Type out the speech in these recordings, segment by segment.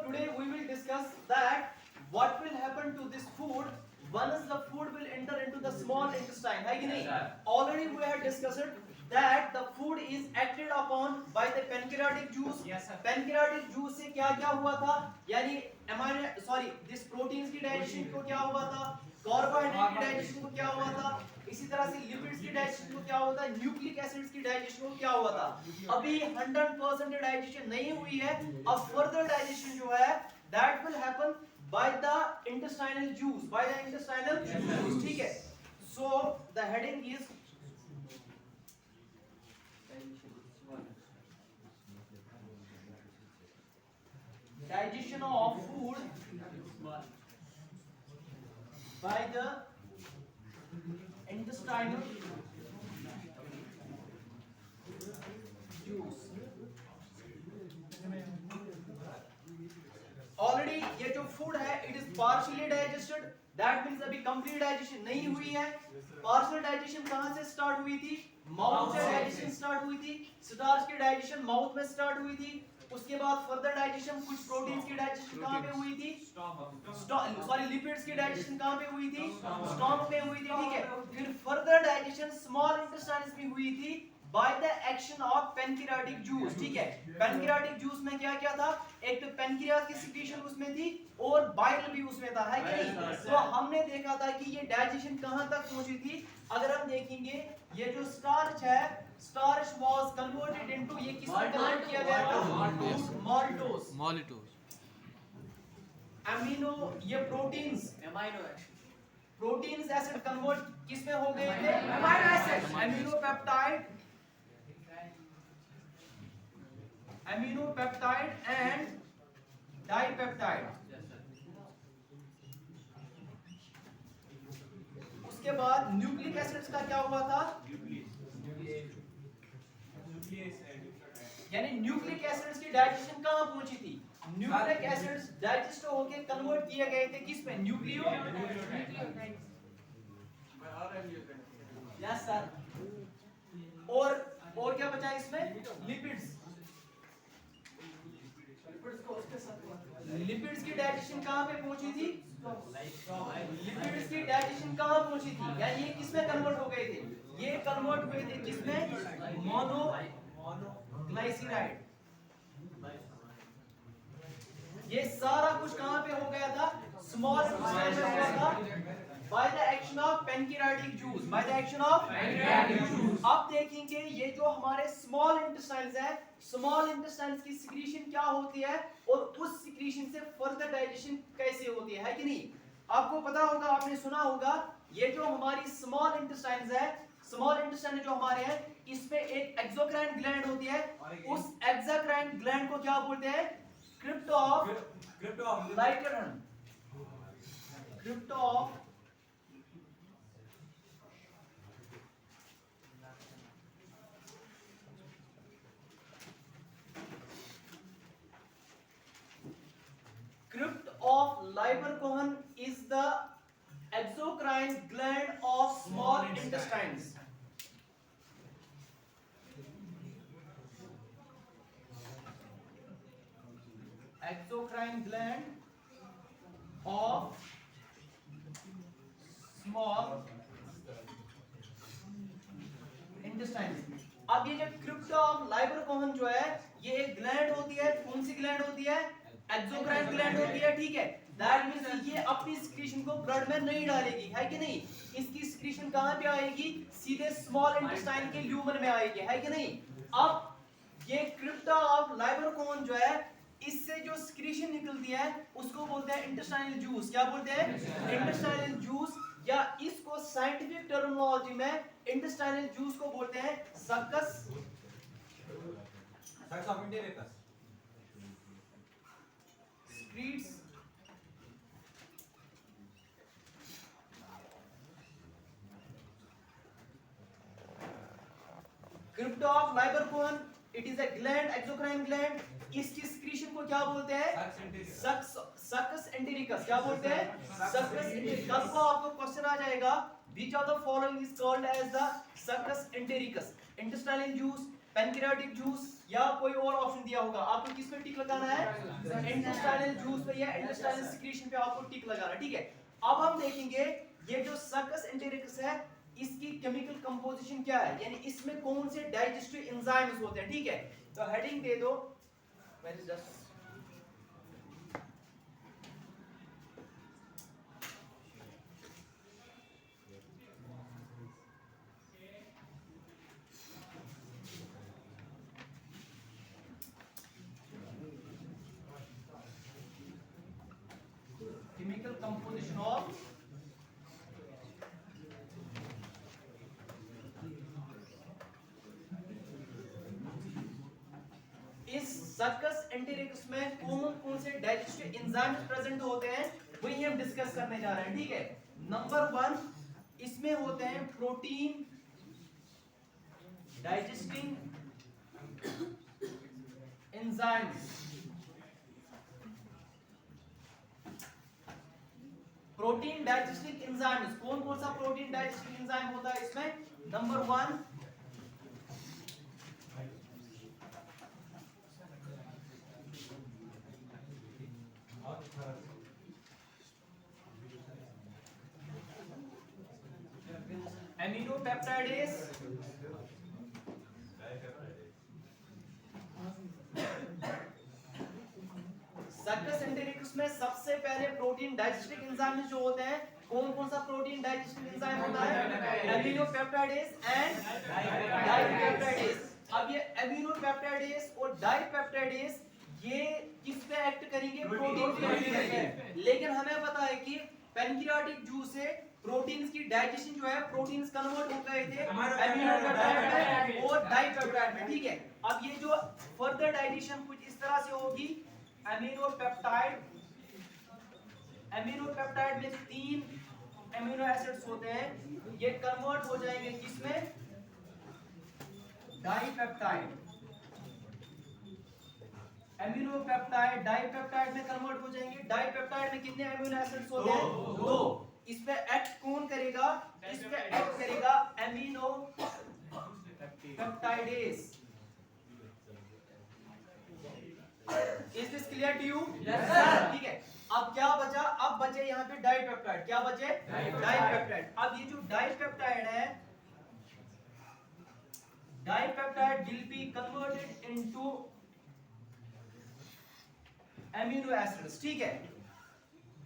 today we will discuss that what will happen to this food once the food will enter into the small intestine. है कि नहीं? Already we have discussed that the food is acted upon by the pancreatic juice. Pancreatic juice से क्या क्या हुआ था? यानी this proteins की digestion को क्या हुआ था? कार्बोहाइड्रेट की डाइजेशन को क्या हुआ था? इसी तरह से लिपिड्स की डाइजेशन को क्या हुआ था? न्यूक्लिक एसिड्स की डाइजेशन को क्या हुआ था? अभी 100% डाइजेशन नहीं हुई है. अब फर्दर डाइजेशन जो है that will happen by the intestinal juice. ठीक है. So the heading is digestion of food by the intestinal juice. Already ये जो फूड है it is partially digested. That means अभी कंप्लीट डाइजेशन नहीं हुई है. पार्शियल डाइजेशन कहां से स्टार्ट हुई थी? माउथ से डाइजेशन स्टार्ट हुई थी. स्टार्च की डाइजेशन माउथ में स्टार्ट हुई थी. उसके बाद फर्दर डाइजेशन कुछ प्रोटीन्स की डाइजेशन कहां पे हुई थी? लिपिड्स की डाइजेशन कहां पे हुई थी? स्टमक में हुई थी. ठीक है. फिर फर्दर डाइजेशन स्मॉल इंटेस्टाइन्स में हुई थी by the action of pancreatic juice. ठीक है. pancreatic juice में क्या क्या था? एक तो pancreas की secretion उसमें थी और bile भी उसमें था, है कि नहीं? तो हमने देखा था कि ये डाइजेशन कहां तक पहुंची थी. अगर हम देखेंगे ये जो स्टार्च है, स्टार्च was converted into, ये किसमें कन्वर्ट किया गया था? माल्टोस. अमीनो, ये प्रोटीन्स, प्रोटीन्स एसिड कन्वर्ट किसमें हो गए थे? Amino acid. Amino peptide and dipeptide. उसके बाद न्यूक्लिक एसिड्स का क्या हुआ था? यानी न्यूक्लिक एसिड्स की डाइजेशन कहां पहुंची थी? न्यूक्लिक एसिड्स डाइजेस्ट होके कन्वर्ट किए गए थे किस पे? न्यूक्लियो. Yes sir. और क्या बचा इसमें? लिपिड्स. लिपिड्स की डाइजेशन कहां पे पहुंची थी? लिपिड्स की डाइजेशन कहां पहुंची थी? यानी ये किसमें कन्वर्ट हो गए थे? ये कन्वर्ट हुए थे किसमें? मोनोग्लाइसराइड. ये सारा कुछ कहां पे हो गया था? स्मॉल इंटेस्टाइन में हुआ था by the action of pancreatic juice. अब देखेंगे ये जो हमारे स्मॉल इंटेस्टाइन्स है, स्मॉल इंटेस्टाइन्स की सिक्रीशन क्या होती है और उस सिक्रीशन से फर्दर डाइजेशन कैसे होती है कि नहीं? आपको पता होगा, आपने सुना होगा, ये जो हमारी स्मॉल इंटेस्टाइन्स है, स्मॉल इंटेस्टाइन जो हमारे हैं, इसमें एक एक्सोक्राइन ग्लैंड होती है. उस एक्सोक्राइन ग्लैंड को क्या बोलते हैं? Crypt of Lieberkuhn. Crypt of Leiberkuchen is the exocrine gland of small intestines. Exocrine gland of small intestines. अब ये जो क्रिप्ट ऑफ लाइबरकोहन जो है, ये एक ग्लैंड होती है. कौन सी ग्लैंड होती है? एक्सोक्राइन ग्लैंड होती है. ठीक है. दैट मींस ये अपनी सिक्रीशन को ब्लड में नहीं डालेगी, है कि नहीं? इसकी सिक्रीशन कहां पे आएगी? सीधे स्मॉल इंटेस्टाइन के ल्यूमन में आएगी, है कि नहीं? अब ये क्रिप्टा ऑफ लाइबरकोहन जो है, इससे जो सिक्रीशन निकलती है उसको बोलते हैं इंटेस्टाइनल जूस. क्या बोलते हैं? Intestinal juice. या इसको साइंटिफिक टर्मिनोलॉजी में इंटेस्टाइनल जूस को बोलते हैं succus of entericus. Streets crypt of Lieberkuhn, it is a gland, exocrine gland. इसकी सिक्रीशन को क्या बोलते हैं? Succus entericus. क्या बोलते हैं? Succus entericus. कल को आपको क्वेश्चन आ जाएगा, which of the following is called as the succus entericus? Intestinal juice, pancreatic juice या कोई और ऑप्शन दिया होगा, आपको किस पे टिक लगाना है? इंटेस्टाइनल जूस पे या इंटेस्टाइनल सिक्रीशन पे आपको टिक लगाना है, ठीक है। अब हम देखेंगे ये जो सक्कस एंटेरिकस है इसकी केमिकल कंपोजिशन क्या है, यानी इसमें कौन से डाइजेस्टिव एंजाइम्स होते हैं, ठीक है। तो हेडिंग दे दो, very just chemical composition of इस सक्कस एंटेरिकस में कौन कौन से डाइजेस्टिव एंजाइम्स प्रेजेंट होते हैं वही हम डिस्कस करने जा रहे हैं, ठीक है। नंबर 1 इसमें होते हैं protein digesting enzymes. Protein digesting enzymes, कौन कौन सा प्रोटीन डाइजेस्टिंग एंजाइम होता है इसमें? Number 1 amino peptidase, succus entericus में सबसे पहले प्रोटीन डाइजेस्टिव एंजाइम जो होते हैं, कौन कौन सा प्रोटीन डाइजेस्टिव एंजाइम होता है? Aminopeptidase and dipeptidase. अब ये एमिनो पेप्टाइडेज और डाइपेप्टाइडेज ये किस पे एक्ट करेंगे? प्रोटीन पे। लेकिन हमें पता है कि पैनक्रियाटिक जूस से प्रोटीन्स की डाइजेशन जो है, प्रोटीन्स कन्वर्ट हो गए थे एमिनो पेप्टाइड में और डाइपेप्टाइड में, ठीक है। अब ये जो फर्दर डाइजेशन कुछ इस तरह से होगी, एमिनो पेप्टाइड में 3 एमिनो एसिड्स होते हैं, ये कन्वर्ट हो जाएंगे किसमें? डाइपेप्टाइड। एमिनो पेप्टाइड डाइपेप्टाइड में कन्वर्ट हो जाएंगे। डाइपेप्टाइड में कितने एमिनो एसिड्स होते हैं? 2। इस पे एक्ट कौन करेगा? इस पे एक्ट करेगा amino peptidase. Is this clear to you? Yes sir। ठीक है, अब क्या बचा? अब बचे यहाँ पे डाइपेप्टाइड। क्या बचे? डाइपेप्टाइड। अब ये जो डाइपेप्टाइड है, dipeptide will be converted into amino acids, ठीक है।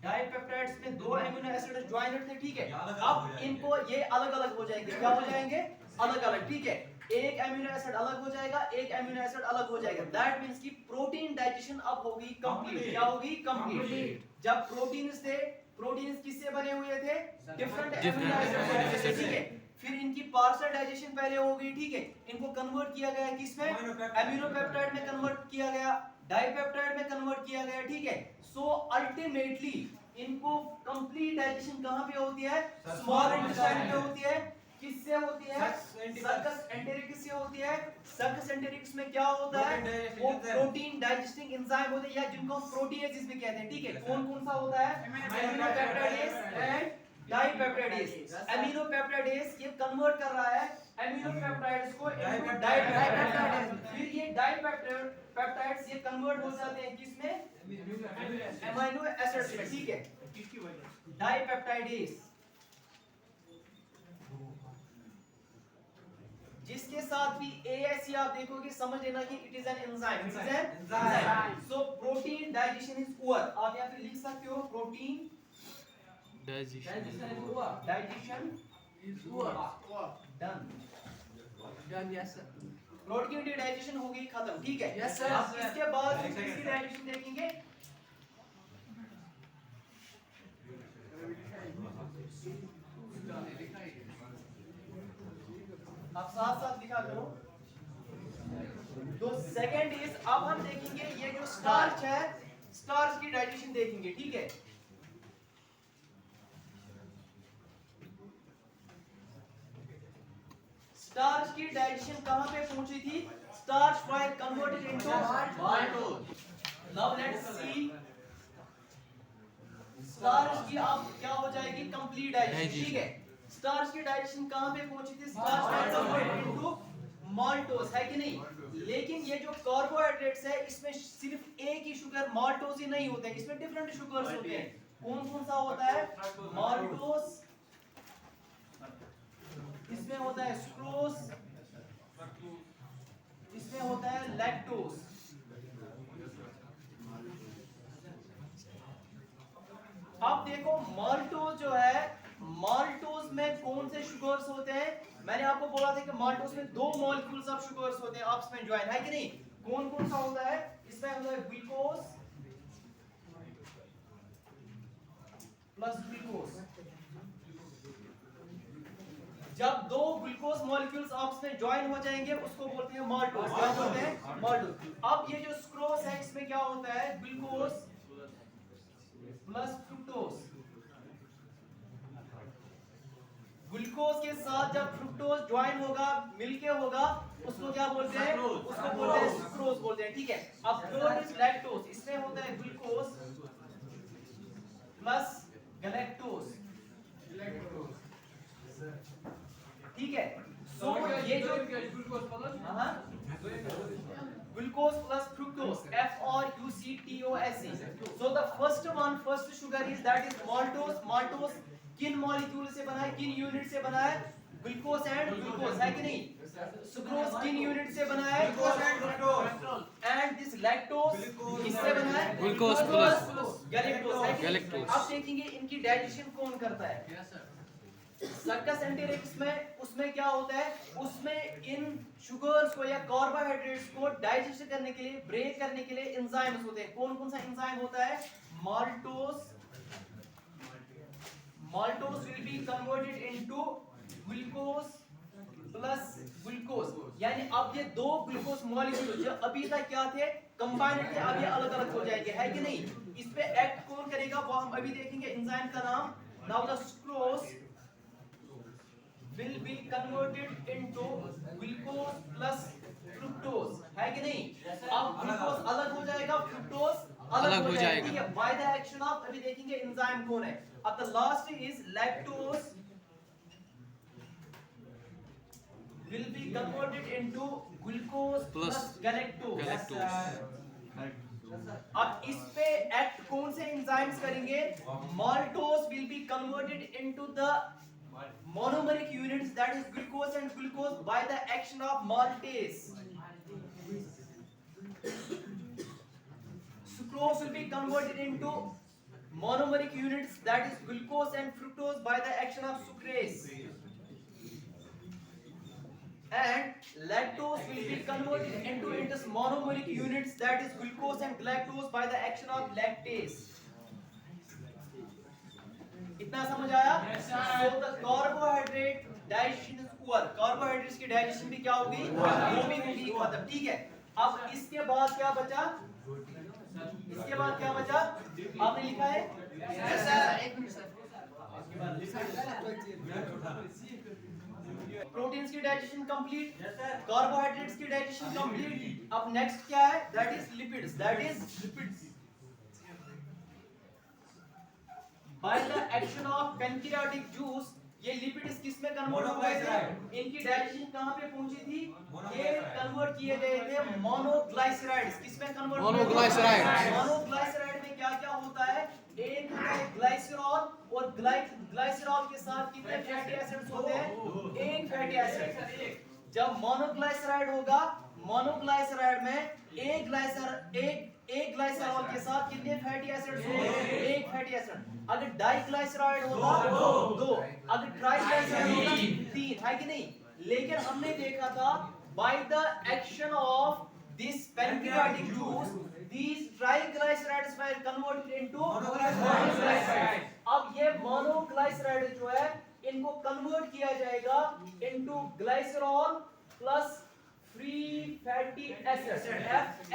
डाइपेप्टाइड्स में 2 एमिनो एसिड ज्वाइनर थे, ठीक है। अब इनको ये अलग अलग हो जाएंगे। क्या हो जाएंगे? अलग अलग, ठीक है। एक एमिनो एसिड अलग हो जाएगा, एक एमिनो एसिड अलग हो जाएगा। दैट मींस कि प्रोटीन डाइजेशन अब होगी कंप्लीट। क्या होगी? कंप्लीट। जब प्रोटीन्स थे, प्रोटीन्स किससे बने हुए थे? डिफरेंट एमिनो एसिड से, ठीक है। फिर इनकी पार्शियल डाइजेशन पहले हो गई, ठीक है। इनको कन्वर्ट किया गया किसमें? एमिनो पेप्टाइड में कन्वर्ट किया गया, डाइपेप्टाइड में कन्वर्ट किया गया, ठीक है। सो अल्टीमेटली इनको कंप्लीट डाइजेशन कहां पे होती है? स्मॉल इंटेस्टाइन में होती है। किससे होती है? सक्कस एंटेरिकस से होती है। सक्कस एंटेरिकस में क्या होता है? वो प्रोटीन डाइजेस्टिंग एंजाइम होते हैं या जिनको हम प्रोटीएजेस भी कहते हैं, ठीक है। कौन कौन सा होता है? Aminopeptidase and dipeptidase. Aminopeptidase ये कन्वर्ट कर रहा है एमिनो पेप्टाइड्स को इनटू डाइपेप्टाइडेज। फिर ये डाइपेप्टाइड्स ये कन्वर्ट हो जाते हैं किसमें? एमिनो एसिड्स में, ठीक है। डाइपेप्टाइडेज जिसके साथ भी ASE आप देखोगे समझ लेना कि it is an enzyme. It is an enzyme. So protein digestion is poor. आप यहां पे लिख सकते हो protein digestion is poor. Done yes sir. Protein की डाइजेशन हो गई खत्म, ठीक है। Yes sir. अब इसके बाद इसकी डाइजेशन देखेंगे। आप साथ साथ लिखा करो। तो सेकंड इज, अब हम देखेंगे ये जो स्टार्च है, स्टार्च की डाइजेशन देखेंगे, ठीक है। स्टार्च की डाइजेशन कहां पे पहुंची थी? Starch was converted into maltose. Now let's see starch की अब क्या हो जाएगी? कंप्लीट डाइजेशन, ठीक है। स्टार्च की डाइजेशन कहां पे पहुंची थी? Starch was converted into maltose, है कि नहीं? लेकिन ये जो कार्बोहाइड्रेट्स है इसमें सिर्फ एक ही शुगर माल्टोज ही नहीं होते हैं, इसमें डिफरेंट शुगर्स होते हैं। कौन कौन सा होता है? माल्टोज, इसमें होता है सुक्रोज, इसमें होता है लैक्टोज। अब देखो माल्टोज जो है, माल्टोज में कौन से शुगर्स होते हैं? मैंने आपको बोला था कि माल्टोज में दो मॉलिक्यूल्स ऑफ शुगर्स होते हैं आपस में ज्वाइन, है कि नहीं? कौन कौन सा होता है? इसमें होता है ग्लूकोज प्लस ग्लूकोज। जब दो ग्लूकोज मॉलिक्यूल्स आपस में ज्वाइन हो जाएंगे उसको बोलते हैं माल्टोज। क्या बोलते हैं? माल्टोज। अब ये जो सुक्रोज है इसमें क्या होता है? Glucose plus fructose. ग्लूकोज के साथ जब फ्रुक्टोज ज्वाइन होगा, मिलके होगा, उसको क्या बोलते हैं? उसको बोलते हैं सुक्रोज बोलते हैं, ठीक है। अब थर्ड इज लैक्टोज, इसमें होता है ग्लूकोज प्लस गैलेक्टोज, ठीक है। सो ये जो glucose plus fructose, FRUCTOSE. So the first sugar is that is maltose. Maltose किन मॉलिक्यूल से बना है, किन यूनिट से बना है? ग्लूकोज एंड ग्लूकोज, है कि नहीं? सुक्रोज किन यूनिट से बना है? एंड दिस लैक्टोज किससे बना है? ग्लूकोज प्लस गैलेक्टोज, है कि नहीं? गैलेक्टोज। अब देखेंगे इनकी डाइजेशन कौन करता है। सर्कस एंटेरिक्स में उसमें क्या होता है? उसमें इन शुगर्स को या कार्बोहाइड्रेट्स को डाइजेस्ट करने के लिए, ब्रेक करने के लिए एंजाइम्स होते हैं। कौन कौन सा एंजाइम होता है? Maltose, maltose will be converted into glucose plus glucose। यानी अब ये दो ग्लूकोज मॉलिक्यूल जो अभी तक क्या थे? कंबाइंड थे, अब ये अलग अलग हो जाएंगे, है कि नहीं? इस पे एक्ट कौन करेगा वो हम अभी देखेंगे। एंजाइम का नाम, now the sucrose will be converted into glucose plus fructose, है कि नहीं? अब ग्लूकोज अलग हो जाएगा, फ्रुक्टोज अलग हो जाएगा, ठीक है। बाय द एक्शन ऑफ, अभी देखेंगे एंजाइम कौन है। अब the last is lactose will be converted into glucose plus galactose। अब इस पे एक्ट कौन से एंजाइम्स करेंगे? Maltose will be converted into the monomeric units, that is glucose and glucose, by the action of maltase। Sucrose will be converted into monomeric units, that is glucose and fructose, by the action of sucrase। And lactose will be converted into its monomeric units, that is glucose and galactose, by the action of lactase। इतना समझ आया? So the carbohydrate digestion is poor। Carbohydrates की digestion भी क्या होगी? वो भी होगी खत्म, ठीक है। अब इसके बाद क्या बचा? इसके बाद क्या बचा? आपने लिखा है? यस सर, एक मिनट सर। प्रोटीन्स की डाइजेशन कंप्लीट, कार्बोहाइड्रेट्स की डाइजेशन कंप्लीट। अब नेक्स्ट क्या है? That is lipids, that is lipids. By the action of pancreatic juice, ये लिपिड्स किस में कन्वर्ट हो गए थे? इनकी डाइजेशन कहाँ पे पहुंची थी? ये कन्वर्ट किए गए थे मोनोग्लाइसराइड्स। किस में कन्वर्ट? मोनोग्लाइसराइड। मोनोग्लाइसराइड में क्या क्या होता है? एक होता है ग्लाइसरॉल, और ग्लाइसरॉल के साथ कितने फैटी एसिड्स होते हैं? एक फैटी एसिड। जब मोनोग्लाइसराइड होगा, मोनोग्लाइसराइड में एक ग्लाइसरॉल के साथ कितने फैटी एसिड्स होंगे? एक फैटी एसिड। अगर डाइग्लाइसराइड होगा दो, अगर ट्राइग्लाइसराइड होगा तीन, है कि नहीं? लेकिन हमने देखा था by the action of this pancreatic juice, these triglycerides were converted into monoglycerides। अब ये मोनोग्लाइसराइड जो है इनको कन्वर्ट किया जाएगा into glycerol plus free fatty acid.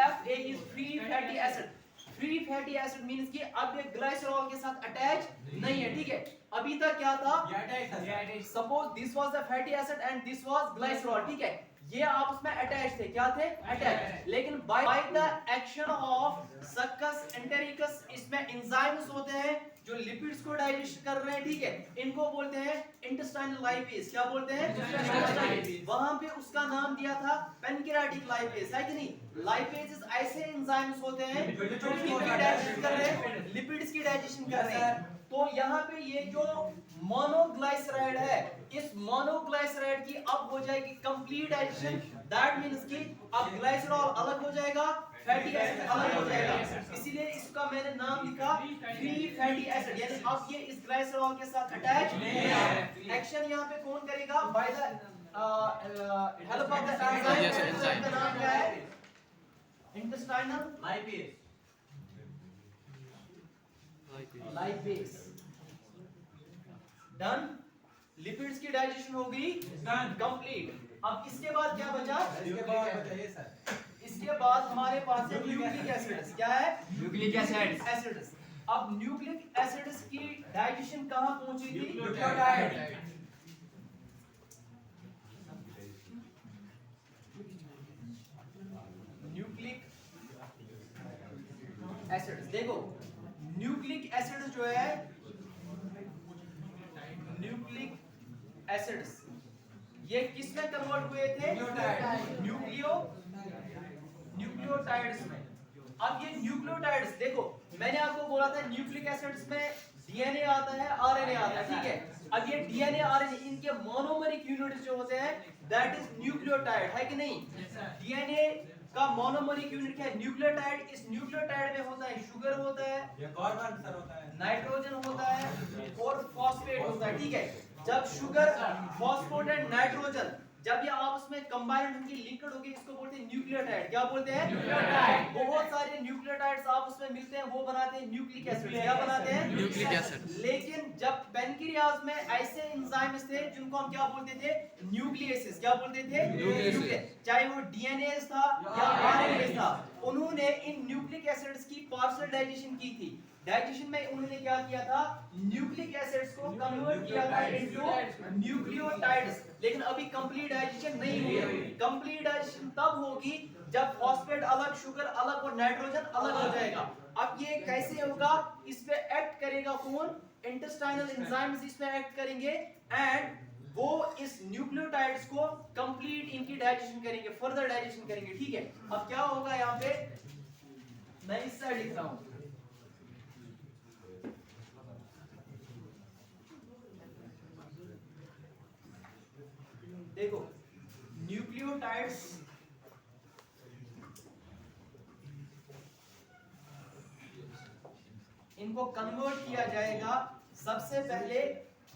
FA is free fatty acid. Free fatty acid means कि अब ये ग्लाइसरॉल के साथ अटैच नहीं है, ठीक है। अभी तक क्या था? Suppose this was the fatty acid and this was glycerol, ठीक है। ये आपस में अटैच थे, क्या थे? अटैच। लेकिन by the action of succus entericus इसमें एंजाइम्स होते हैं जो लिपिड्स को डाइजेस्ट कर रहे हैं, ठीक है, इनको बोलते हैं इंटेस्टाइनल लाइपेज। क्या बोलते हैं? वहां पे उसका नाम दिया था पैनक्रियाटिक लाइपेज, है कि नहीं? लाइपेजेस ऐसे एंजाइम्स होते हैं जो लिपिड डाइजेस्ट कर रहे हैं, लिपिड्स की डाइजेशन कर रहे हैं। तो यहाँ पे ये जो मोनोग्लाइसराइड है, इस मोनोग्लाइसराइड की अब हो जाएगी कंप्लीट डाइजेशन। दैट मींस कि अब ग्लाइसरॉल अलग हो जाएगा, फैटी एसिड अलग हो जाएगा, इसीलिए इसका मैंने नाम लिखा फ्री फैटी एसिड। यानी अब ये इस ग्लाइसरॉल के साथ अटैच नहीं है। एक्शन यहाँ पे कौन करेगा? By the help of the enzyme. का नाम क्या है? Intestinal lipase. डन। लिपिड्स की डाइजेशन हो गई कंप्लीट। अब इसके बाद क्या बचा? इसके बाद हमारे पास है न्यूक्लिक एसिड्स। क्या है? Nucleic acids. अब न्यूक्लिक एसिड्स की डाइजेशन कहां पहुंची थी? Nucleic acids. देखो न्यूक्लिक एसिड्स जो है, न्यूक्लिक एसिड्स ये किस में कन्वर्ट हुए थे? न्यूक्लियोटाइड्स में। अब ये न्यूक्लियोटाइड्स, देखो मैंने आपको बोला था न्यूक्लिक एसिड्स में डीएनए आता है, आरएनए आता है, ठीक है। अब ये डीएनए आरएनए इनके मोनोमरिक यूनिट्स जो होते हैं, दैट इज न्यूक्लियोटाइड, है कि नहीं? डीएनए का मोनोमरिक यूनिट क्या है? न्यूक्लियोटाइड। इस न्यूक्लियोटाइड में होता है शुगर होता है, नाइट्रोजन होता है और फॉस्फेट होता है, ठीक है। जब शुगर, फॉस्फेट एंड नाइट्रोजन जब ये आपस में कंबाइन होंगे, लिंक्ड होंगे, इसको बोलते हैं न्यूक्लियोटाइड। क्या बोलते हैं? न्यूक्लियोटाइड। बहुत सारे न्यूक्लियोटाइड्स आपस में मिलते हैं, वो बनाते हैं न्यूक्लिक एसिड। क्या बनाते हैं? Nucleic acid. लेकिन जब पैनक्रियाज में ऐसे एंजाइम्स थे जिनको हम क्या बोलते थे? न्यूक्लियेसेस। क्या बोलते थे? न्यूक्लियस। चाहे वो डीएनए था या आरएनए था, उन्होंने इन न्यूक्लिक एसिड्स की पार्शियल डाइजेशन की थी। डाइजेशन में उन्होंने क्या किया था? न्यूक्लिक एसिड्स को कन्वर्ट किया था इनटू न्यूक्लियोटाइड्स। लेकिन अभी कंप्लीट डाइजेशन नहीं हुई है। कंप्लीट डाइजेशन तब होगी जब फॉस्फेट अलग, शुगर अलग और नाइट्रोजन अलग हो जाएगा। अब ये कैसे होगा? इस पे एक्ट करेगा कौन? इंटेस्टाइनल एंजाइम्स इस पे एक्ट करेंगे एंड वो इस न्यूक्लियोटाइड्स को कंप्लीट इनकी डाइजेशन करेंगे, फर्दर डाइजेशन करेंगे, ठीक है। अब क्या होगा यहाँ पे? मैं इस साइड लिख रहा हूं। देखो न्यूक्लियोटाइड्स इनको कन्वर्ट किया जाएगा। सबसे पहले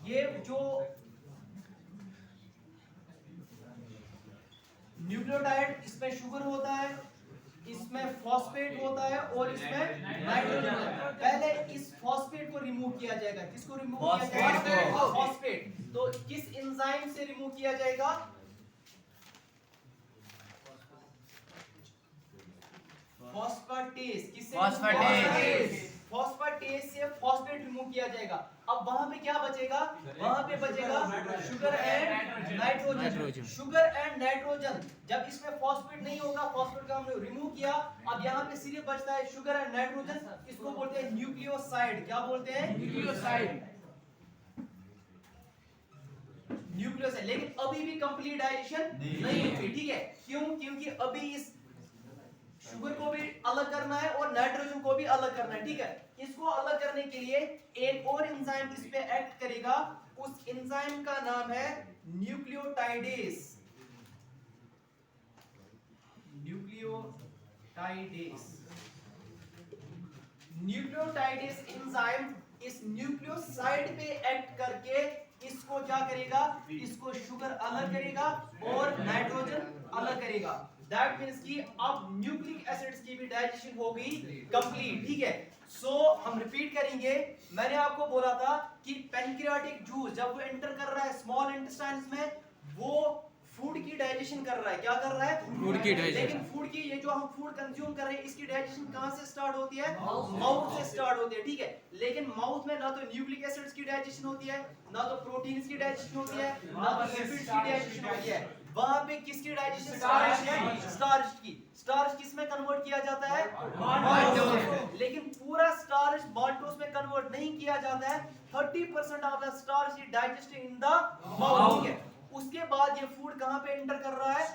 ये जो न्यूक्लियोटाइड, इसमें शुगर होता है, इसमें फॉस्फेट होता है और इसमें नाइट्रोजन होता है। पहले इस फॉस्फेट को रिमूव किया जाएगा। किसको रिमूव किया जाएगा? फॉस्फेट। तो किस एंजाइम से रिमूव किया जाएगा? फॉस्फेटेस। किससे? फॉस्फेटेस से फॉस्फेट रिमूव किया जाएगा। अब वहां पे क्या बचेगा? वहां पे बचेगा sugar and nitrogen. Sugar and nitrogen. जब इसमें फॉस्फेट नहीं होगा, फॉस्फेट का हमने रिमूव किया, अब यहाँ पे सिर्फ बचता है शुगर एंड नाइट्रोजन। इसको बोलते हैं न्यूक्लियोसाइड। क्या बोलते हैं? न्यूक्लियोसाइड। न्यूक्लियोसाइड। लेकिन अभी भी कंप्लीट डाइजेशन नहीं हुई, ठीक है। क्यों? क्योंकि अभी इस शुगर को भी अलग करना है और नाइट्रोजन को भी अलग करना है, ठीक है। इसको अलग करने के लिए एक और एंजाइम इस पे एक्ट करेगा। उस एंजाइम का नाम है न्यूक्लियोटाइडेस। न्यूक्लियोटाइडेस एंजाइम इस न्यूक्लियोसाइड पे एक्ट करके इसको क्या करेगा? इसको शुगर अलग करेगा और नाइट्रोजन अलग करेगा। दैट मींस कि अब न्यूक्लिक एसिड्स की भी डाइजेशन हो गई कंप्लीट, ठीक है। सो हम रिपीट करेंगे। मैंने आपको बोला था कि पैनक्रियाटिक जूस जब वो एंटर कर रहा है स्मॉल इंटेस्टाइन्स में, वो फूड की डाइजेशन कर रहा है। क्या कर रहा है? फूड की डाइजेशन। लेकिन फूड की, ये जो हम फूड कंज्यूम कर रहे हैं, इसकी डाइजेशन कहां से स्टार्ट होती है? माउथ से स्टार्ट होती है, ठीक है। लेकिन माउथ में ना तो न्यूक्लिक एसिड्स की डाइजेशन होती है, ना तो प्रोटीन्स की डाइजेशन होती है, ना तो लिपिड्स की डाइजेशन होती है। वहां पे किसकी डाइजेशन स्टार्च की? स्टार्च की। स्टार्च किस में कन्वर्ट किया जाता है? माल्टोज। लेकिन पूरा स्टार्च माल्टोज माल्टोस में कन्वर्ट नहीं किया जाता है, 30% of the starch is digested in the mouth, ठीक है। उसके बाद ये फूड कहां पे एंटर कर रहा है, ये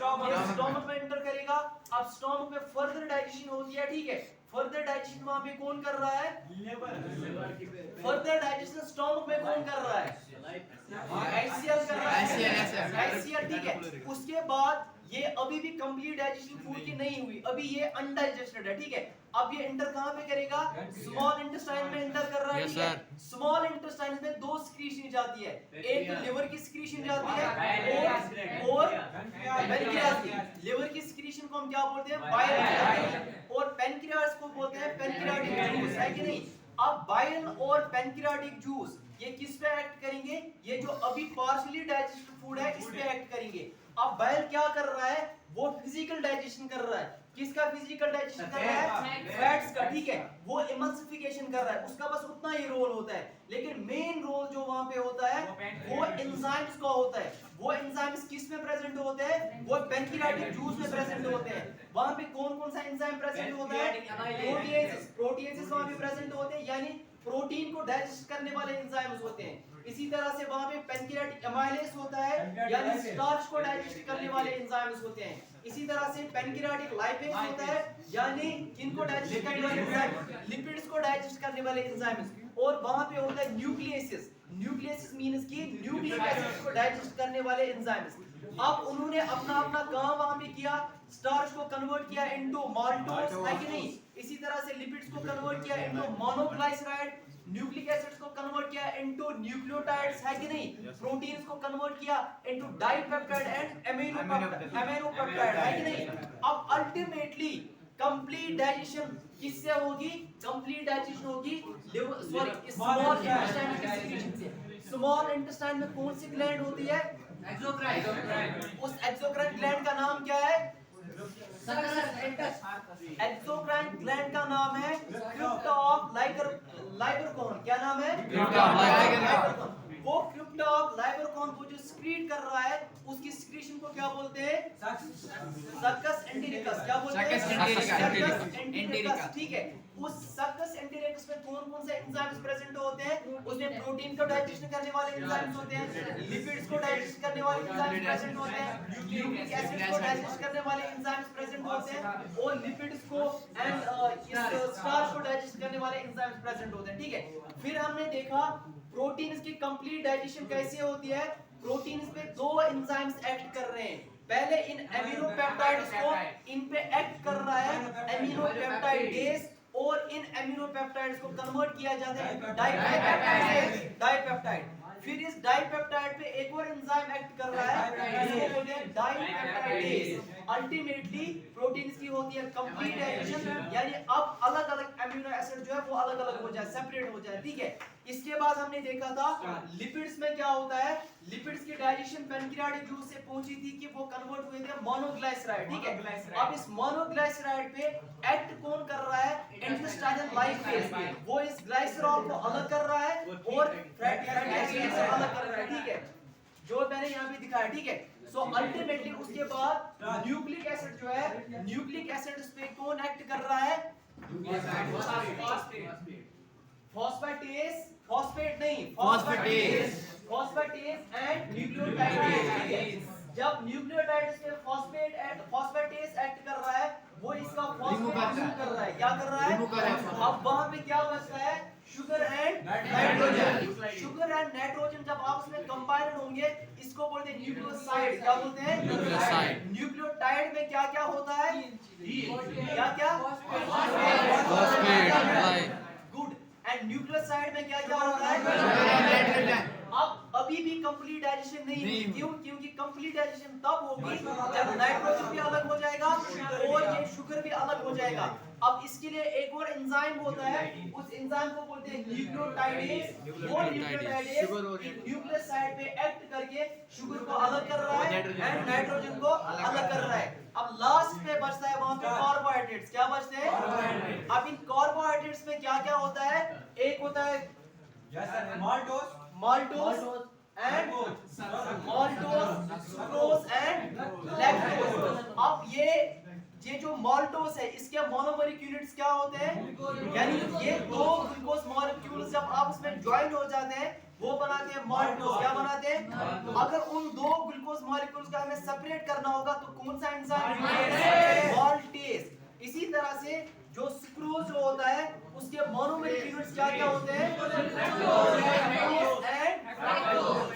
स्टोमक में एंटर करेगा। अब स्टोमक में फर्दर डाइजेशन होती है, ठीक है। फर्दर डाइजेशन वहां पे कौन कर रहा है, फर्दर डाइजेशन स्टोमक में कौन कर रहा है, HCl कर रहा है, HCl, ठीक है। उसके बाद ये अभी भी कंप्लीट डाइजेशन फूड की नहीं हुई, अभी ये अनडाइजेस्टेड है, ठीक है। अब ये एंटर कहां पे करेगा, स्मॉल इंटेस्टाइन में एंटर कर रहा है, ठीक है। स्मॉल इंटेस्टाइन में दो सिक्रीशन जाती है, एक तो लिवर की सिक्रीशन जाती है और पैनक्रियास की। लिवर की सिक्रीशन को हम क्या बोलते हैं, बाइल, और पैनक्रियास को बोलते हैं पैनक्रियाटिक जूस, है कि नहीं। अब बाइल और पैनक्रियाटिक जूस ये किस पे एक्ट करेंगे, ये जो अभी पार्शियली डाइजेस्टेड फूड है इस पे एक्ट करेंगे। अब बाइल क्या कर रहा है, वो फिजिकल डाइजेशन कर रहा है। किसका फिजिकल डाइजेशन कर रहा है, फैट्स का, ठीक है। वो इमल्सिफिकेशन कर रहा है, उसका बस उतना ही रोल होता है। लेकिन मेन रोल जो वहां पे होता है वो एंजाइम्स का होता है। वो एंजाइम्स किस में प्रेजेंट होते हैं, वो पैनक्रियाटिक जूस में प्रेजेंट होते हैं। वहां पे कौन कौन सा एंजाइम प्रेजेंट होता है, प्रोटीएजेस वहां पे प्रेजेंट होते हैं, यानी प्रोटीन को डाइजेस्ट करने वाले एंजाइम्स होते हैं। इसी तरह से वहां पे पैनक्रियाटिक एमाइलेज होता है, यानी स्टार्च को डाइजेस्ट करने वाले एंजाइम्स होते हैं। इसी तरह से पैनक्रियाटिक लाइपेज होता है, यानी किनको डाइजेस्ट करने वाले एंजाइम, लिपिड्स को डाइजेस्ट करने वाले एंजाइम्स। और वहां पे होता है न्यूक्लियस, न्यूक्लियस मींस कि न्यूक्लिक एसिड्स को डाइजेस्ट करने वाले एंजाइम्स। अब उन्होंने अपना अपना काम वहां पे किया, स्टार्च को कन्वर्ट किया इनटू माल्टोज, है कि नहीं। इसी तरह से लिपिड्स को कन्वर्ट किया इनटू मोनोग्लिसराइड, न्यूक्लिक एसिड्स को कन्वर्ट किया इनटू न्यूक्लियोटाइड्स, है कि नहीं। प्रोटीन्स को कन्वर्ट किया इनटू डाइपेप्टाइड एंड अमीनोपेप्टाइड, है कि नहीं। अब अल्टीमेटली कंप्लीट डाइजेशन किससे होगी, कंप्लीट डाइजेशन होगी स्मॉल इंटेस्टाइन के सिक्रीशन से। स्मॉल इंटेस्टाइन में कौन सी ग्लैंड होती है, एक्सोक्राइन। उस एक्सोक्राइन ग्लैंड का नाम क्या है, एक्सोक्राइन ग्लैंड का नाम है क्रिप्टा ऑफ लाइगरकॉन। क्या नाम है, लाइगरकॉन। वो क्रिप्टा ऑफ लाइगरकॉन को जो सिक्रीट कर रहा है उसकी सिक्रीशन को क्या बोलते हैं, सक्कस एंटेरिकस। क्या बोलते हैं, सक्कस एंटेरिकस, ठीक है। उस सक्कस एंटेरिकस में कौन कौन से एंजाइम्स प्रेजेंट होते हैं, उसमें प्रोटीन को डाइजेस्ट करने वाले एंजाइम्स होते हैं, लिपिड्स को डाइजेस्ट करने वाले एंजाइम्स प्रेजेंट होते हैं, न्यूक्लिक एसिड्स को डाइजेस्ट करने वाले एंजाइम्स प्रेजेंट होते हैं, और लिपिड्स को एंड इस स्टार्च को डाइजेस्ट करने वाले एंजाइम्स प्रेजेंट होते हैं, ठीक है। फिर हमने देखा प्रोटीन्स की कंप्लीट डाइजेशन कैसे होती है। प्रोटीन्स पे दो एंजाइम्स एक्ट कर रहे हैं। पहले इन एमिनोपेप्टाइड्स को इन पे एक्ट कर रहा है एमिनोपेप्टाइडेज, और इन एमिनोपेप्टाइड्स को कन्वर्ट किया जाता है डाइपेप्टाइड। फिर इस डाइपेप्टाइड पे एक और एंजाइम एक्ट कर रहा है, इसको बोलते हैं डाइपेप्टाइडेज। अल्टीमेटली प्रोटीन्स की होती है कंप्लीट डाइजेशन, यानी अब अलग अलग अमीनो एसिड जो है वो अलग अलग हो जाए, सेपरेट हो जाए, ठीक है। इसके बाद हमने देखा था लिपिड्स में क्या होता है, लिपिड्स की डाइजेशन पैनक्रियाटिक जूस से पहुंची थी कि वो कन्वर्ट हुए थे मोनोग्लिसराइड, ठीक है। अब इस मोनोग्लिसराइड पे एक्ट कौन कर रहा है, इंटेस्टाइनल लाइपेज। वो इस ग्लाइसरॉल को अलग कर रहा है और फैटी एसिड से अलग कर रहा है, ठीक है, जो मैंने यहाँ पे दिखाया, ठीक है। सो अल्टीमेटली उसके बाद न्यूक्लिक एसिड जो है, न्यूक्लिक एसिड पे कौन एक्ट कर रहा है, फॉस्फेट नहीं, फॉस्फेटेज एंड न्यूक्लियोटाइडेज। जब न्यूक्लियोटाइड्स पे फॉस्फेटेज एक्ट कर रहा है, वो इसका फॉस्फेट रिमूव कर रहा है। क्या कर रहा है, अब वहां पे क्या बचता है, sugar and nitrogen. Sugar and nitrogen जब आपस में कंबाइन होंगे इसको बोलते हैं न्यूक्लियोसाइड। क्या बोलते हैं, न्यूक्लियोसाइड। न्यूक्लियोटाइड में क्या क्या होता है, क्या क्या, फॉस्फेट, गुड। एंड न्यूक्लियोसाइड में क्या क्या होता है, अब अभी भी कंप्लीट डाइजेशन नहीं हुई। क्यों, क्योंकि कंप्लीट डाइजेशन तब होगी जब नाइट्रोजन भी अलग हो जाएगा और ये शुगर भी अलग हो जाएगा। अब इसके लिए एक और एंजाइम होता है, उस एंजाइम को बोलते हैं न्यूक्लियोटाइडेज। वो न्यूक्लियोटाइडेज न्यूक्लियोसाइड पे एक्ट करके शुगर को अलग कर रहा है एंड नाइट्रोजन को अलग कर रहा है। अब लास्ट में बचता है वहां पे कार्बोहाइड्रेट्स। क्या बचते हैं, अब इन कार्बोहाइड्रेट्स में क्या क्या होता है, एक होता है maltose and sucrose and lactose. अब ये जो माल्टोज है इसके मोनोमरिक यूनिट्स क्या होते हैं, यानी ये दो ग्लूकोज मॉलिक्यूल मॉलिक्यूल्स जब आपस में ज्वाइन हो जाते हैं वो बनाते हैं माल्टोज। क्या बनाते हैं? अगर उन दो ग्लूकोज मॉलिक्यूल्स का हमें सेपरेट करना होगा तो कौन सा एंजाइम? माल्टेज। इसी तरह से जो सुक्रोज जो होता है उसके मोनोमेरिक यूनिट्स क्या क्या होते हैं?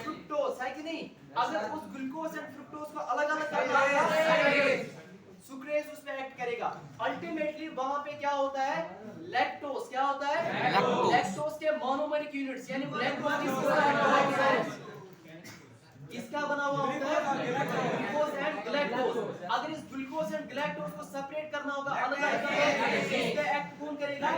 फ्रुक्टोज है कि नहीं? अगर उस ग्लूकोज एंड फ्रुक्टोज को अलग अलग करना होगा सुक्रेज उस पे एक्ट करेगा। अल्टीमेटली वहां पे क्या होता है? लैक्टोज। क्या होता है? लैक्टोज के मोनोमेरिक यूनिट्स यानी लैक्टोज इसका बना हुआ होता है ग्लूकोज एंड ग्लैक्टोज। अगर इस ग्लूकोज एंड ग्लैक्टोज को सेपरेट करना होगा अलग अलग इस पे एक्ट कौन करेगा?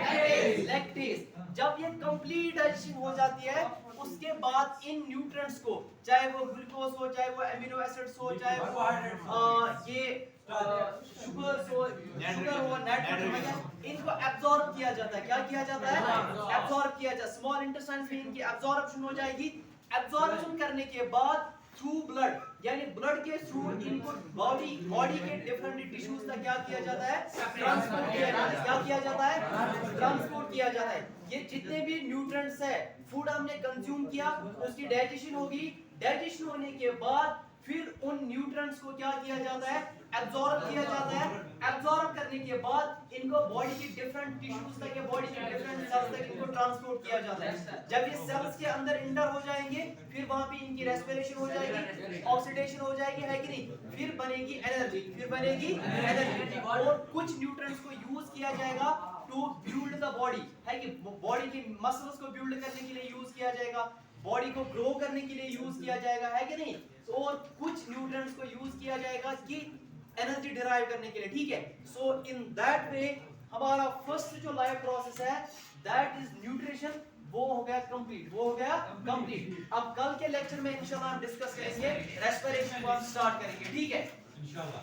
लैक्टेज। जब ये कंप्लीट डाइजेशन हो जाती है उसके बाद इन न्यूट्रिएंट्स को, चाहे वो ग्लूकोज हो, चाहे वो अमीनो एसिड्स हो, चाहे वो ये शुगर हो, इनको एब्जॉर्ब किया जाता है। क्या किया जाता है? एब्जॉर्ब किया जाता है। स्मॉल इंटेस्टाइन में इनकी एब्जॉर्प्शन हो जाएगी। एब्जॉर्प्शन करने के बाद थ्रू ब्लड यानी ब्लड के थ्रू इनको बॉडी के डिफरेंट टिश्यूज तक क्या किया जाता है? ट्रांसपोर्ट किया जाता है। क्या किया जाता है? ट्रांसपोर्ट किया जाता है। ये जितने भी न्यूट्रिएंट्स है फूड हमने कंज्यूम किया उसकी डाइजेशन होगी। डाइजेशन होने के बाद फिर उन न्यूट्रिएंट्स को क्या किया जाता है? एब्जॉर्ब किया जाता है। एब्जॉर्ब करने के बाद इनको बॉडी की डिफरेंट टिश्यूज तक या बॉडी के डिफरेंट सेल्स तक इनको ट्रांसपोर्ट किया जाता है। जब ये सेल्स के अंदर इंटर हो जाएंगे फिर वहां पे इनकी रेस्पिरेशन हो जाएगी, ऑक्सीडेशन हो जाएगी, है कि नहीं? फिर बनेगी एनर्जी। फिर बनेगी एनर्जी और कुछ न्यूट्रिएंट्स को यूज किया जाएगा टू बिल्ड द बॉडी, है कि बॉडी की मसल्स को बिल्ड करने के लिए यूज किया जाएगा, बॉडी को ग्रो करने के लिए यूज किया जाएगा, है कि नहीं? और कुछ न्यूट्रिएंट्स को यूज किया जाएगा कि एनर्जी डिराइव करने के लिए। ठीक है, सो इन दैट वे हमारा फर्स्ट जो लाइफ प्रोसेस है दैट इज न्यूट्रिशन, वो हो गया कंप्लीट। वो हो गया कंप्लीट। अब कल के लेक्चर में इंशाल्लाह हम डिस्कस करेंगे रेस्पिरेशन को हम स्टार्ट करेंगे। ठीक है इंशाल्लाह।